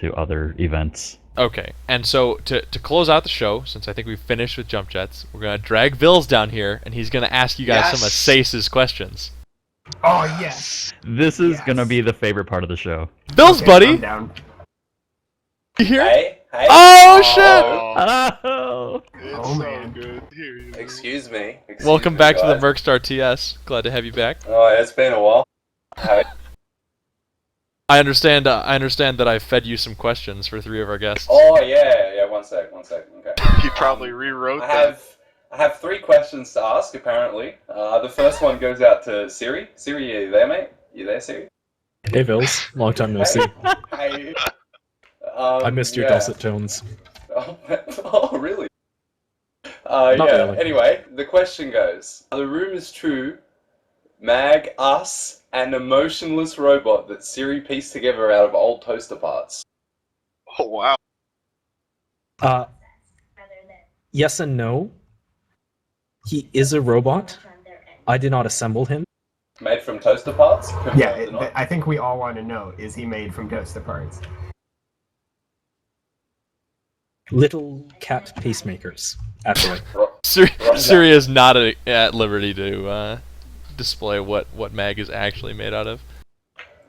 to other events. Okay, and so to close out the show, since I think we've finished with jump jets, we're gonna drag Villz down here, and he's gonna ask you guys some of Sace's questions. Oh yes. This is gonna be the favorite part of the show. Villz, Okay, buddy, I'm down. you here? Hey. Oh shit! Oh! Oh man. Good. Here, Excuse me. Welcome back to the guys. Mercstar TS. Glad to have you back. Oh, it's been a while. Hey. I understand that I fed you some questions for 3 of our guests. Oh yeah. One sec. Okay. He probably rewrote I that. have 3 questions to ask. Apparently, the first one goes out to Siri. Siri, are you there, mate? You there, Siri? Hey, Villz. Long time no see. Hey. I missed your dulcet tones. Oh, really? Not yeah. really. Anyway, the question goes: the room is true. Mag, us, and a motionless robot that Siri pieced together out of old toaster parts. Oh wow. Yes and no. He is a robot. I did not assemble him. Made from toaster parts? Yeah, I think we all want to know: is he made from toaster parts? Little cat pacemakers. Actually. Siri is not at liberty to display what Mag is actually made out of.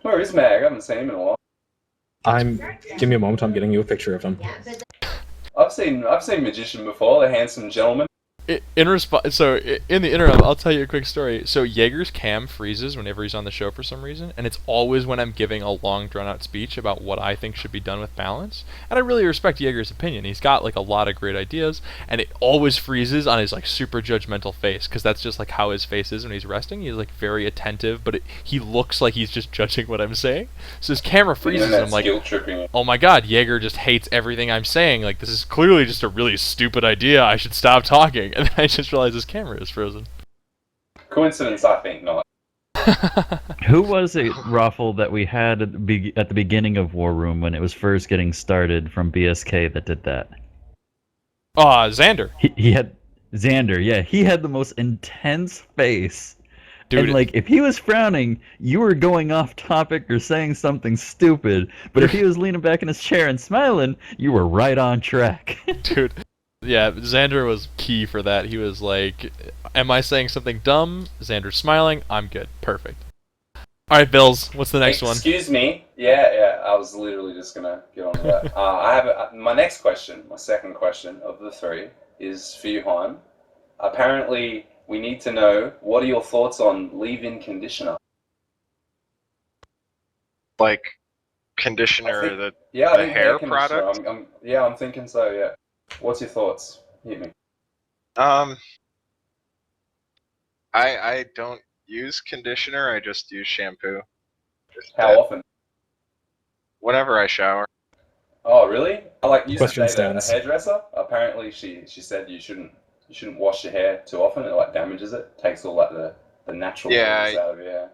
Where is Mag? I haven't seen him in a while. Give me a moment. I'm getting you a picture of him. I've seen Magician before, the handsome gentleman. In the interim, I'll tell you a quick story. So Jaeger's cam freezes whenever he's on the show for some reason, and it's always when I'm giving a long, drawn-out speech about what I think should be done with balance. And I really respect Jaeger's opinion. He's got like a lot of great ideas, and it always freezes on his like super judgmental face, because that's just like how his face is when he's resting. He's like very attentive, but he looks like he's just judging what I'm saying. So his camera freezes, and I'm like, oh my god, Jaeger just hates everything I'm saying. Like, this is clearly just a really stupid idea. I should stop talking. And then I just realized his camera is frozen. Coincidence, I think not. Who was it, Ruffle, that we had at the beginning of War Room when it was first getting started from BSK that did that? Xander. He had Xander, yeah. He had the most intense face. Dude, and like, if he was frowning, you were going off topic or saying something stupid. But if he was leaning back in his chair and smiling, you were right on track. Dude. Yeah, Xander was key for that. He was like, am I saying something dumb? Xander's smiling. I'm good. Perfect. Alright, Villz, what's the next one? Excuse me. Yeah, I was literally just going to get on to that. I have my next question, my second question of the 3, is for you, Han. Apparently, we need to know, what are your thoughts on leave-in conditioner? Like conditioner, the hair product? I'm thinking so, yeah. What's your thoughts? Hit me. I don't use conditioner, I just use shampoo. How often? Whenever I shower. Oh, really? I like used Question to date a stands. hairdresser. Apparently she said you shouldn't wash your hair too often. It like damages it. Takes all like the natural things out of your hair.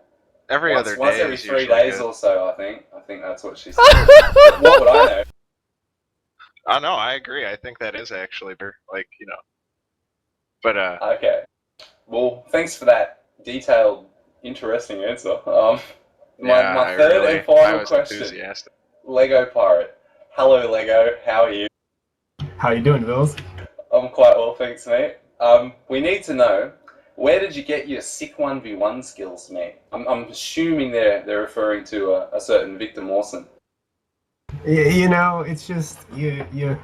Once every is 3 usually days good. or so, I think that's what she said. What would I know? Oh no, I agree. I think that is actually better. Like, But Okay. Well, thanks for that detailed, interesting answer. My third and final question. Enthusiastic. Lego Pirate. Hello, Lego. How are you? How you doing, Villz? I'm quite well, thanks, mate. We need to know, where did you get your sick 1v1 skills, mate? I'm assuming they're referring to a certain Victor Mawson. It's just you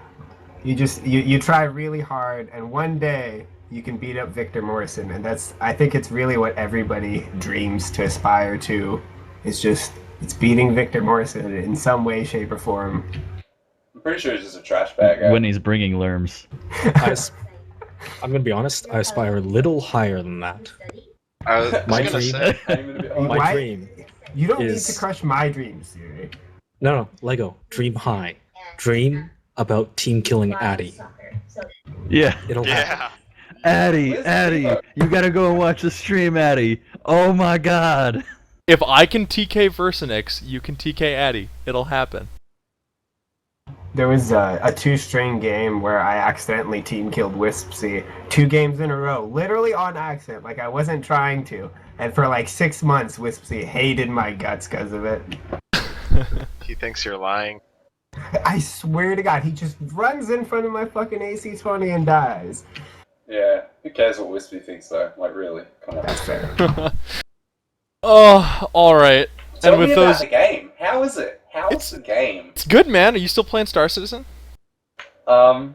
try really hard, and one day you can beat up Victor Morrison, and I think it's really what everybody dreams to aspire to. It's beating Victor Morrison in some way, shape, or form. I'm pretty sure he's just a trash bag. When he's bringing lerms. I'm gonna be honest. I aspire a little higher than that. I was My gonna dream. say, My dream. You don't need is- to crush my dreams, Siri. No, Lego. Dream high. Dream about team killing Addy. Yeah. It'll happen. yeah. Addy, you gotta go and watch the stream, Addy. Oh my god. If I can TK Versinix, you can TK Addy. It'll happen. There was a 2-string game where I accidentally team killed Wispsy 2 games in a row, literally on accident, like I wasn't trying to. And for like 6 months, Wispsy hated my guts because of it. He thinks you're lying. I swear to God, he just runs in front of my fucking AC-20 and dies. Yeah, who cares what Wispy thinks though? Like, really? Come on. That's fair. Oh, alright. Tell And with me those... about the game. How is it? How's It's- the game? It's good, man. Are you still playing Star Citizen?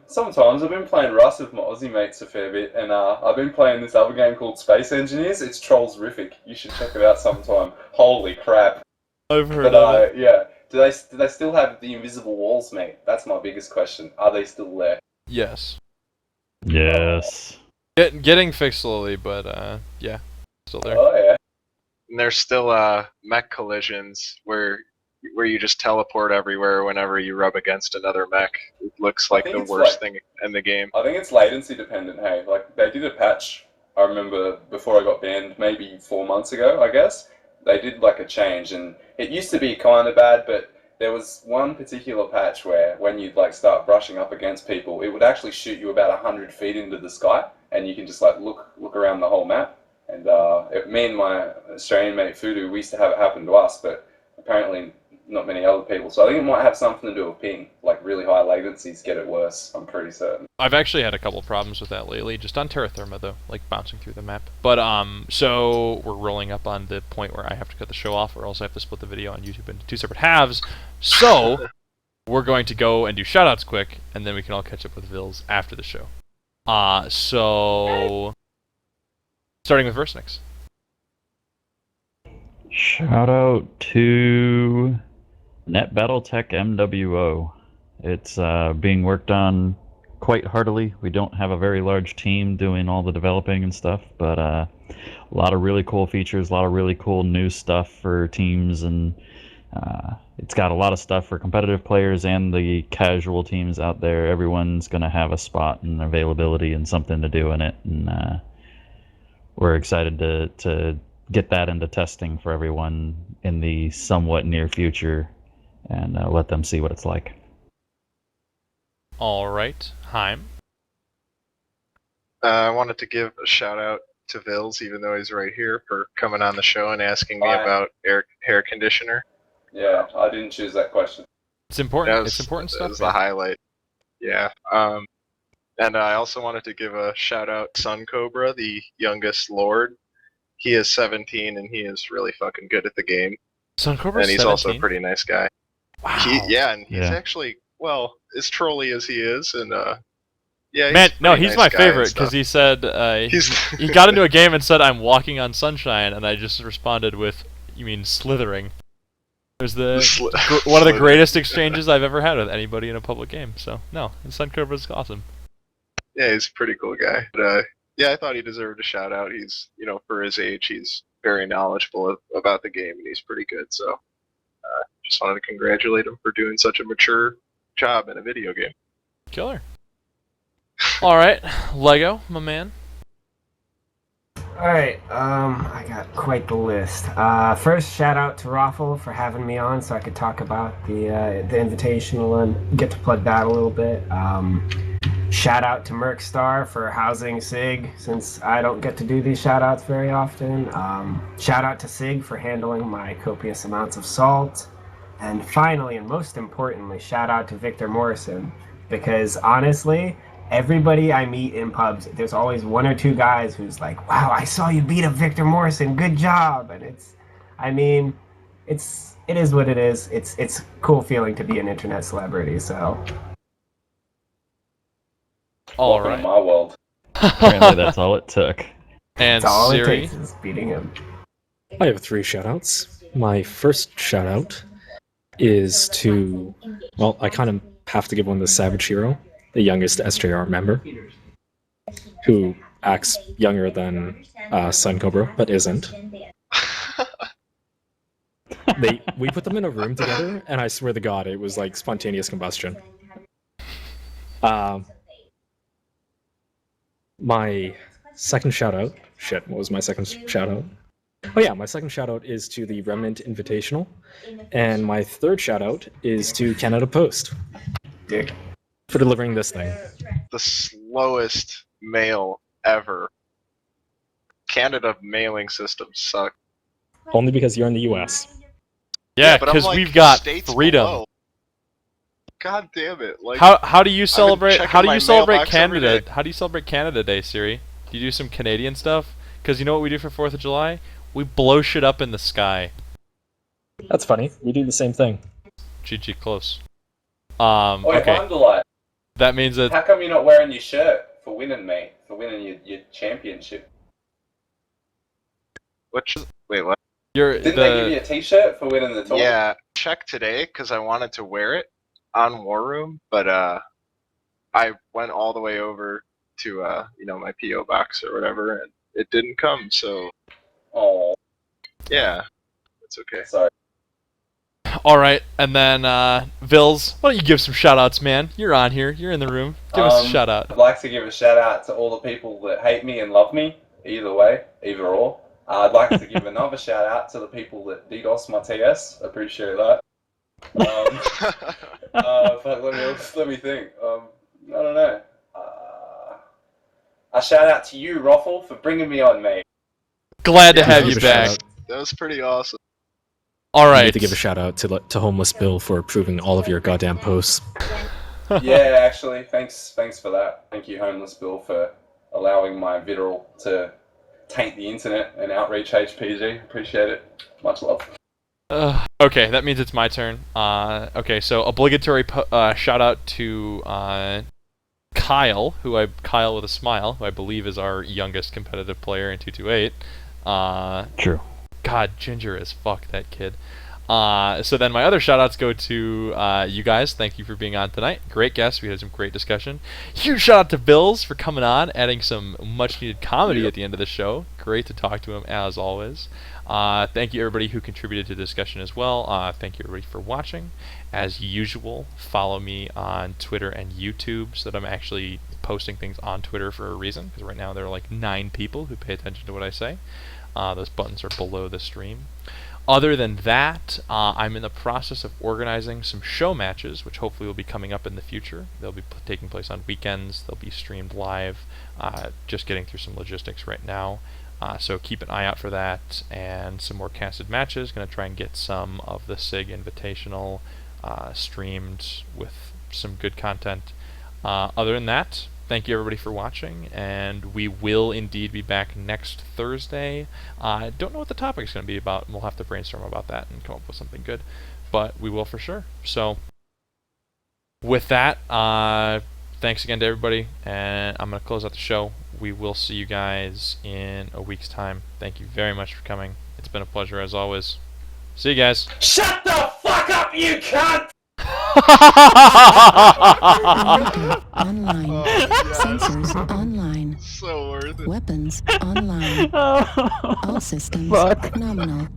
Sometimes I've been playing Rust with my Aussie mates a fair bit, and I've been playing this other game called Space Engineers. It's Trollsrific. You should check it out sometime. Holy crap! I've heard But of it. yeah, do they still have the invisible walls, mate? That's my biggest question. Are they still there? Yes. Yes. Getting fixed slowly, but yeah, still there. Oh yeah. And there's still mech collisions where you just teleport everywhere whenever you rub against another mech. It looks like think the it's worst thing in the game. I think it's latency dependent. Hey, like they did a patch. I remember before I got banned, maybe 4 months ago, I guess. They did like a change, and it used to be kind of bad, but there was one particular patch where when you'd like start brushing up against people, it would actually shoot you about 100 feet into the sky, and you can just like look around the whole map. And me and my Australian mate Fudu, we used to have it happen to us, but apparently not many other people. So I think it might have something to do with ping. Like really high latencies get it worse, I'm pretty certain. I've actually had a couple problems with that lately, just on Terra Firma though, like bouncing through the map. But so we're rolling up on the point where I have to cut the show off, or else I have to split the video on YouTube into 2 separate halves. So we're going to go and do shoutouts quick, and then we can all catch up with Villz after the show. So starting with Versnix. Shout out to Net Battletech MWO. It's being worked on quite heartily. We don't have a very large team doing all the developing and stuff, but a lot of really cool features, a lot of really cool new stuff for teams, and it's got a lot of stuff for competitive players and the casual teams out there. Everyone's going to have a spot and availability and something to do in it, and we're excited to get that into testing for everyone in the somewhat near future, and let them see what it's like. All right, Heim. I wanted to give a shout out to Villz, even though he's right here, for coming on the show and asking me Hi. about hair conditioner. Yeah, I didn't choose that question. It's important. That was- It's important that stuff. was the highlight. Yeah. And I also wanted to give a shout out to Sun Cobra, the youngest lord. He is 17 and he is really fucking good at the game. Sun Cobra's And he's 17? also a pretty nice guy. Wow. He's Yeah. actually, well, as trolly as he is, and yeah. Man, he's a no, pretty he's nice my guy and favorite because stuff. he said he got into a game and said, "I'm walking on sunshine," and I just responded with, "You mean slithering?" It was one of the Slithering. greatest exchanges I've ever had with anybody in a public game. So no, Sun Cobra's awesome. Yeah, he's a pretty cool guy. But, yeah, I thought he deserved a shout out. He's, for his age, he's very knowledgeable about the game, and he's pretty good. So, just wanted to congratulate him for doing such a mature job in a video game. Killer. All right, Lego, my man. Alright, I got quite the list. First, shout out to Raffle for having me on so I could talk about the Invitational and get to plug that a little bit. Shout out to Mercstar for housing Sig, since I don't get to do these shout outs very often. Shout out to Sig for handling my copious amounts of salt. And finally, and most importantly, shout out to Victor Morrison, because honestly, everybody I meet in pubs, there's always 1 or 2 guys who's like, "Wow, I saw you beat up Victor Morrison. Good job!" And it is what it is. It's a cool feeling to be an internet celebrity. So All Welcome to right. my world. Apparently that's all it took. And that's all Siri. it takes is beating him. I have 3 shoutouts. My first shoutout is to, well, I kind of have to give one to Savage Hero, the youngest SJR member, who acts younger than Sun Cobra, but isn't. We put them in a room together, and I swear to God, it was like spontaneous combustion. My second shoutout. Shit, what was my second shoutout? Oh yeah, my second shoutout is to the Remnant Invitational, and my third shoutout is to Canada Post Dick. for delivering this thing. The slowest mail ever. Canada mailing systems suck. Only because you're in the U.S. Yeah, but I'm because like we've got states freedom. below. God damn it! Like, How do you celebrate? How checking do my you celebrate mailbox every Canada? day. How do you celebrate Canada Day, Siri? Do you do some Canadian stuff? Because you know what we do for 4th of July? We blow shit up in the sky. That's funny. We do the same thing. GG, close. Oi, Okay. Handelight, That means that how come you're not wearing your shirt for winning, mate? For winning your championship? Wait, what? Didn't they give you a t-shirt for winning the tournament? Yeah, check today because I wanted to wear it on War Room, but I went all the way over to my PO box or whatever, and it didn't come. So Oh, yeah, it's okay. sorry. all right, and then Villz, why don't you give some shout-outs, man? You're on here. You're in the room. Give us a shout-out. I'd like to give a shout out to all the people that hate me and love me. Either way, either or. I'd like to give another shout out to the people that DDoS my TS. Appreciate that. Fuck, let me think. I don't know. A shout out to you, Roffle, for bringing me on, mate. Glad to Yeah, have give you a shout back. out. That was pretty awesome. All You right. need to give a shout out to Homeless Bill for approving all of your goddamn posts. Yeah, actually, thanks for that. Thank you, Homeless Bill, for allowing my vitriol to taint the internet and outreach HPG. Appreciate it. Much love. Okay, that means it's my turn. Okay, so obligatory shout out to Kyle, Kyle with a smile, who I believe is our youngest competitive player in 228. True. God, ginger as fuck, that kid. So then my other shout outs go to you guys. Thank you for being on tonight. Great guests. We had some great discussion. Huge shout out to Villz for coming on, adding some much needed comedy at the end of the show. Great to talk to him as always. Thank you everybody who contributed to the discussion as well. Thank you everybody for watching. As usual, follow me on Twitter and YouTube so that I'm actually posting things on Twitter for a reason, because right now there are like 9 people who pay attention to what I say. Those buttons are below the stream. Other than that, I'm in the process of organizing some show matches, which hopefully will be coming up in the future. They'll be taking place on weekends. They'll be streamed live. Just getting through some logistics right now. So keep an eye out for that, and some more casted matches. Going to try and get some of the SIG Invitational streamed with some good content. Other than that, thank you everybody for watching, and we will indeed be back next Thursday. I don't know what the topic is going to be about, and we'll have to brainstorm about that and come up with something good, but we will for sure. So with that, thanks again to everybody, and I'm going to close out the show. We will see you guys in a week's time. Thank you very much for coming. It's been a pleasure as always. See you guys. Shut the fuck up, you cunt! Online. Sensors online. So worth it. Weapons online. All systems nominal.